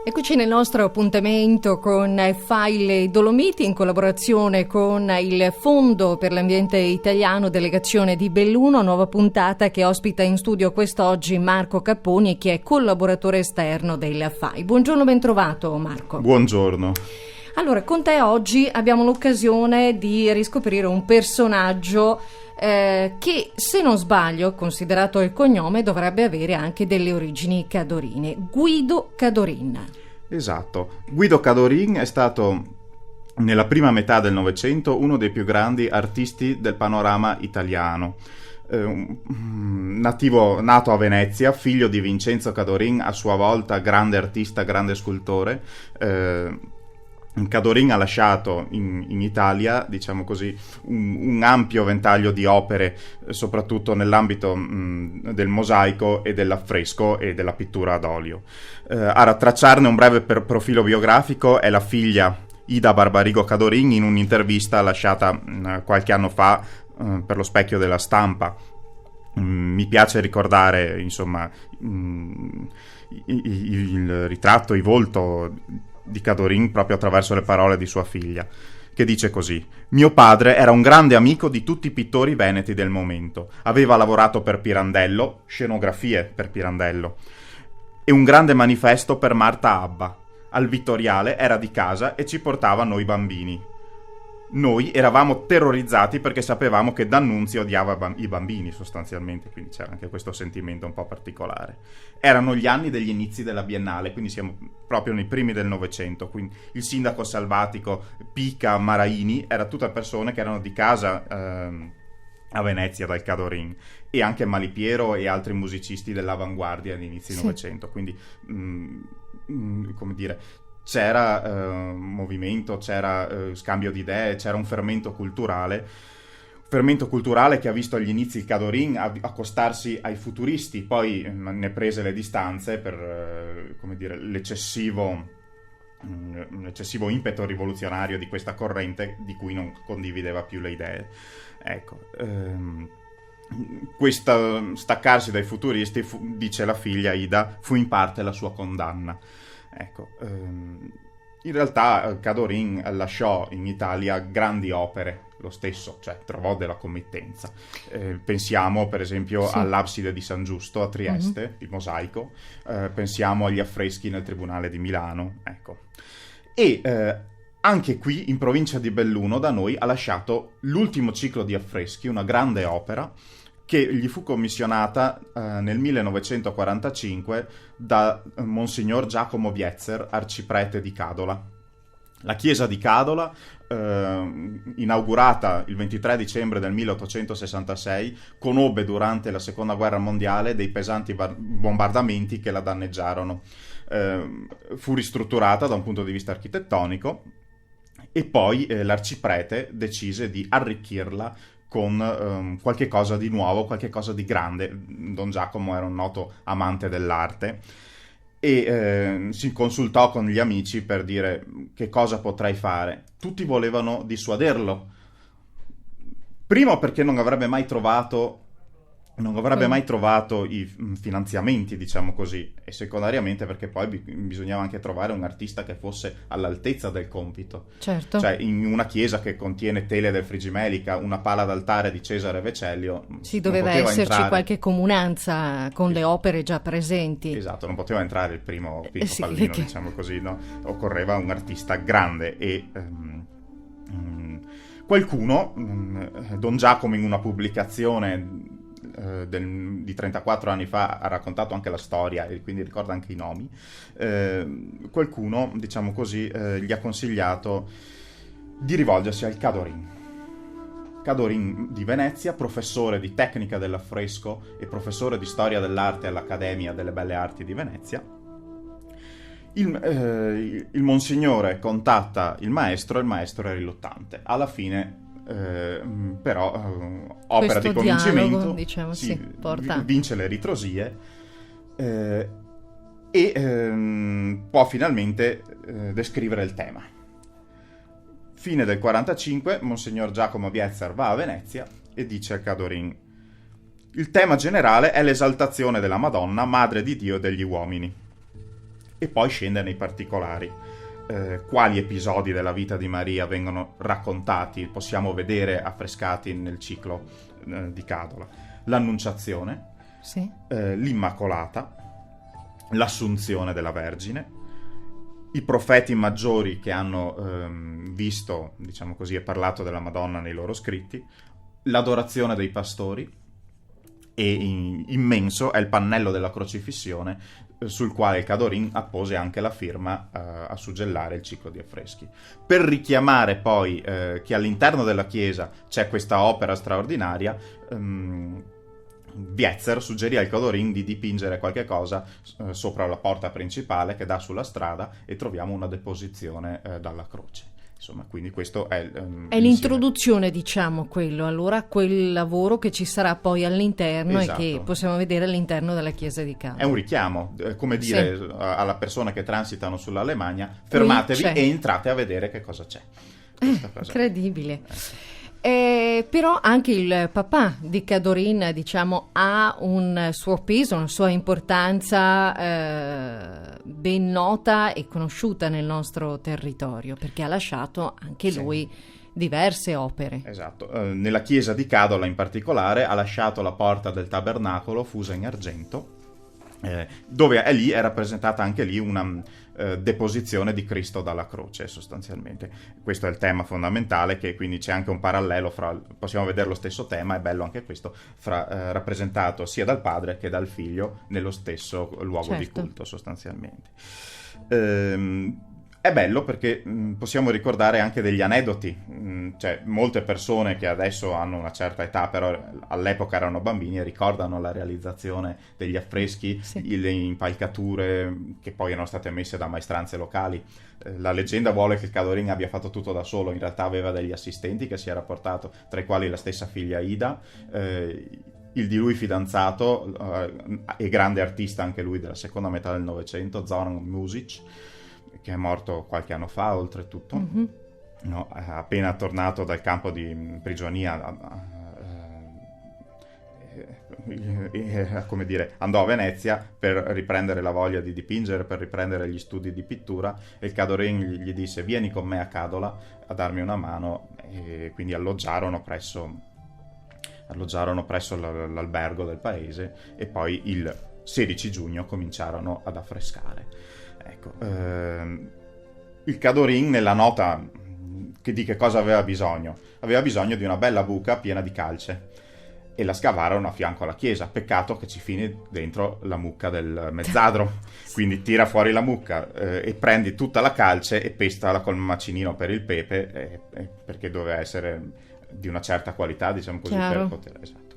Eccoci nel nostro appuntamento con File Dolomiti in collaborazione con il Fondo per l'Ambiente Italiano, delegazione di Belluno, nuova puntata che ospita in studio quest'oggi Marco Capponi, che è collaboratore esterno del FAI. Buongiorno, ben trovato Marco. Buongiorno. Allora, con te oggi abbiamo l'occasione di riscoprire un personaggio che, se non sbaglio, considerato il cognome, dovrebbe avere anche delle origini cadorine. Guido Cadorin. Esatto. Guido Cadorin è stato, nella prima metà del Novecento, uno dei più grandi artisti del panorama italiano. Nato a Venezia, figlio di Vincenzo Cadorin, a sua volta grande artista, grande scultore. Cadorin ha lasciato in Italia, diciamo così, un ampio ventaglio di opere, soprattutto nell'ambito del mosaico e dell'affresco e della pittura ad olio. A tracciarne un breve profilo biografico è la figlia Ida Barbarigo Cadorin, in un'intervista lasciata qualche anno fa per lo Specchio della Stampa. Mi piace ricordare, insomma, il ritratto, il volto di Cadorin proprio attraverso le parole di sua figlia, che dice così: «Mio padre era un grande amico di tutti i pittori veneti del momento. Aveva lavorato per Pirandello, scenografie per Pirandello, e un grande manifesto per Marta Abba. Al Vittoriale era di casa e ci portava noi bambini. Noi eravamo terrorizzati perché sapevamo che D'Annunzio odiava i bambini, sostanzialmente, quindi c'era anche questo sentimento un po' particolare. Erano gli anni degli inizi della Biennale, quindi siamo proprio nei primi del Novecento, quindi il sindaco Salvatico, Pica, Maraini, era tutte persone che erano di casa a Venezia dal Cadorin, e anche Malipiero e altri musicisti dell'avanguardia all'inizio del Novecento, quindi come dire, c'era movimento, c'era scambio di idee, c'era un fermento culturale che ha visto agli inizi il Cadorin accostarsi ai futuristi, poi ne prese le distanze per come dire, l'eccessivo impeto rivoluzionario di questa corrente di cui non condivideva più le idee. Ecco, questo staccarsi dai futuristi, dice la figlia Ida, fu in parte la sua condanna. Ecco, in realtà Cadorin lasciò in Italia grandi opere, lo stesso, cioè trovò della committenza. Pensiamo per esempio all'abside di San Giusto a Trieste, il mosaico, pensiamo agli affreschi nel Tribunale di Milano, ecco. E anche qui in provincia di Belluno da noi ha lasciato l'ultimo ciclo di affreschi, una grande opera che gli fu commissionata nel 1945 da Monsignor Giacomo Vietzer, arciprete di Cadola. La chiesa di Cadola, inaugurata il 23 dicembre del 1866, conobbe durante la Seconda Guerra Mondiale dei pesanti bombardamenti che la danneggiarono. Fu ristrutturata da un punto di vista architettonico e poi l'arciprete decise di arricchirla con qualche cosa di nuovo, qualche cosa di grande. Don Giacomo era un noto amante dell'arte e si consultò con gli amici per dire che cosa potrei fare. Tutti volevano dissuaderlo, primo perché non avrebbe mai trovato i finanziamenti, diciamo così, e secondariamente perché poi bisognava anche trovare un artista che fosse all'altezza del compito. Certo. Cioè, in una chiesa che contiene tele del Frigimelica, una pala d'altare di Cesare Vecellio, doveva esserci qualche comunanza con le opere già presenti. Esatto, non poteva entrare il primo pallino, diciamo così, no? Occorreva un artista grande e qualcuno, Don Giacomo, in una pubblicazione di 34 anni fa, ha raccontato anche la storia e quindi ricorda anche i nomi. Qualcuno, diciamo così, gli ha consigliato di rivolgersi al Cadorin di Venezia, professore di tecnica dell'affresco e professore di storia dell'arte all'Accademia delle Belle Arti di Venezia. Il Monsignore contatta il maestro è riluttante. Alla fine però opera questo di convincimento, dialogo, diciamo, porta. Vince le ritrosie e può finalmente descrivere il tema. Fine del 45, Monsignor Giacomo Vietzer va a Venezia e dice a Cadorin: il tema generale è l'esaltazione della Madonna, Madre di Dio e degli uomini. e poi scende nei particolari. Quali episodi della vita di Maria vengono raccontati, possiamo vedere affrescati nel ciclo di Cadola? L'Annunciazione, Sì. L'Immacolata, l'Assunzione della Vergine, i profeti maggiori che hanno visto, diciamo così, e parlato della Madonna nei loro scritti, l'adorazione dei pastori, e immenso è il pannello della crocifissione, sul quale Cadorin appose anche la firma a suggellare il ciclo di affreschi, per richiamare poi che all'interno della chiesa c'è questa opera straordinaria. Vietzer suggerì al Cadorin di dipingere qualche cosa sopra la porta principale che dà sulla strada, e troviamo una deposizione dalla croce. Insomma, quindi questo è l'introduzione, diciamo, quel lavoro che ci sarà poi all'interno, esatto, e che possiamo vedere all'interno della chiesa di Cadola. È un richiamo, come dire, sì, alla persone che transitano sull'Alemagna: fermatevi e entrate a vedere che cosa c'è. Incredibile. Però anche il papà di Cadorin, diciamo, ha un suo peso, una sua importanza ben nota e conosciuta nel nostro territorio, perché ha lasciato anche lui diverse opere. Esatto, nella chiesa di Cadola in particolare ha lasciato la porta del tabernacolo fusa in argento, dove è rappresentata anche lì una deposizione di Cristo dalla croce, sostanzialmente. Questo è il tema fondamentale, che quindi c'è anche un parallelo possiamo vedere lo stesso tema, è bello anche questo, rappresentato sia dal padre che dal figlio nello stesso luogo di culto, sostanzialmente. È bello perché possiamo ricordare anche degli aneddoti, cioè molte persone che adesso hanno una certa età, però all'epoca erano bambini, e ricordano la realizzazione degli affreschi, le impalcature che poi erano state messe da maestranze locali. La leggenda vuole che il Cadorin abbia fatto tutto da solo, in realtà aveva degli assistenti che si era portato, tra i quali la stessa figlia Ida, il di lui fidanzato e grande artista anche lui della seconda metà del Novecento, Zoran Music, che è morto qualche anno fa, oltretutto, appena tornato dal campo di prigionia, come dire, andò a Venezia per riprendere la voglia di dipingere, per riprendere gli studi di pittura, e il Cadorin gli disse: vieni con me a Cadola a darmi una mano, e quindi alloggiarono presso l'albergo del paese, e poi il 16 giugno cominciarono ad affrescare. Ecco, il Cadorin nella nota di che cosa aveva bisogno? Aveva bisogno di una bella buca piena di calce, e la scavarono a fianco alla chiesa. Peccato che ci fini dentro la mucca del mezzadro. Quindi tira fuori la mucca e prendi tutta la calce e pestala col macinino per il pepe, perché doveva essere di una certa qualità, diciamo così, per poter... Esatto.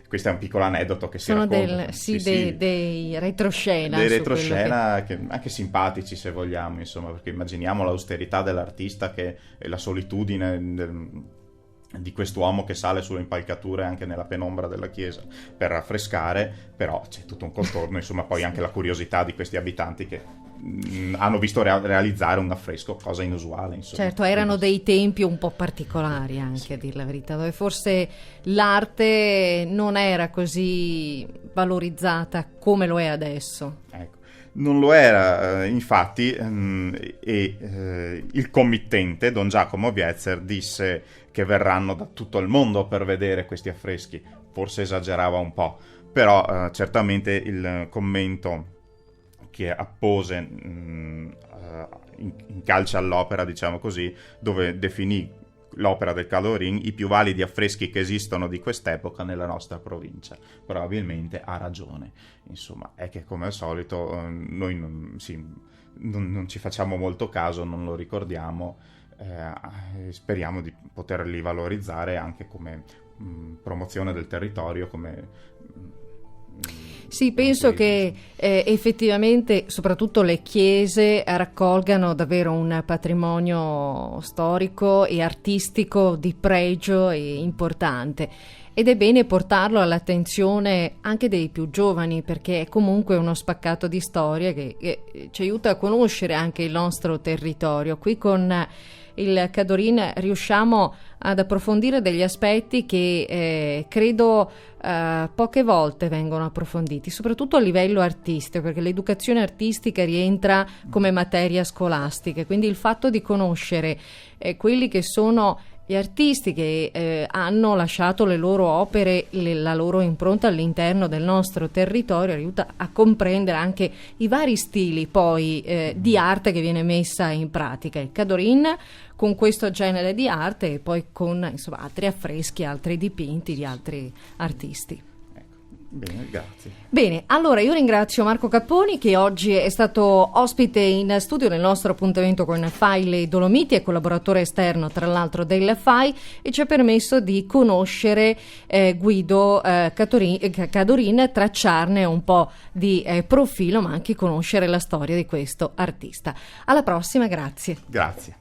Questo è un piccolo aneddoto che si racconta. Dei retroscena. Dei retroscena che anche simpatici, se vogliamo, insomma, perché immaginiamo l'austerità dell'artista e la solitudine di quest'uomo che sale sulle impalcature anche nella penombra della chiesa per affrescare, però c'è tutto un contorno, insomma, poi anche la curiosità di questi abitanti che hanno visto realizzare un affresco, cosa inusuale, insomma. Certo, erano dei tempi un po' particolari anche, a dir la verità, dove forse l'arte non era così valorizzata come lo è adesso. Ecco, non lo era, infatti, il committente, Don Giacomo Vietzer, disse che verranno da tutto il mondo per vedere questi affreschi. Forse esagerava un po', però certamente il commento che appose in calce all'opera, diciamo così, dove definì l'opera del Cadorin i più validi affreschi che esistono di quest'epoca nella nostra provincia. Probabilmente ha ragione. Insomma, è che come al solito noi non ci facciamo molto caso, non lo ricordiamo, speriamo di poterli valorizzare anche come promozione del territorio, come... Sì, penso che effettivamente soprattutto le chiese raccolgano davvero un patrimonio storico e artistico di pregio e importante, ed è bene portarlo all'attenzione anche dei più giovani, perché è comunque uno spaccato di storia che ci aiuta a conoscere anche il nostro territorio. Qui con il Cadorin riusciamo ad approfondire degli aspetti che credo poche volte vengono approfonditi, soprattutto a livello artistico, perché l'educazione artistica rientra come materia scolastica, quindi il fatto di conoscere quelli che sono gli artisti che hanno lasciato le loro opere, la loro impronta all'interno del nostro territorio, aiuta a comprendere anche i vari stili poi di arte che viene messa in pratica. Il Cadorin con questo genere di arte e poi con altri affreschi, altri dipinti di altri artisti. Bene, grazie. Bene, allora io ringrazio Marco Capponi che oggi è stato ospite in studio nel nostro appuntamento con FAI Le Dolomiti, è collaboratore esterno tra l'altro del FAI e ci ha permesso di conoscere Guido Cadorin, tracciarne un po' di profilo ma anche conoscere la storia di questo artista. Alla prossima, grazie. Grazie.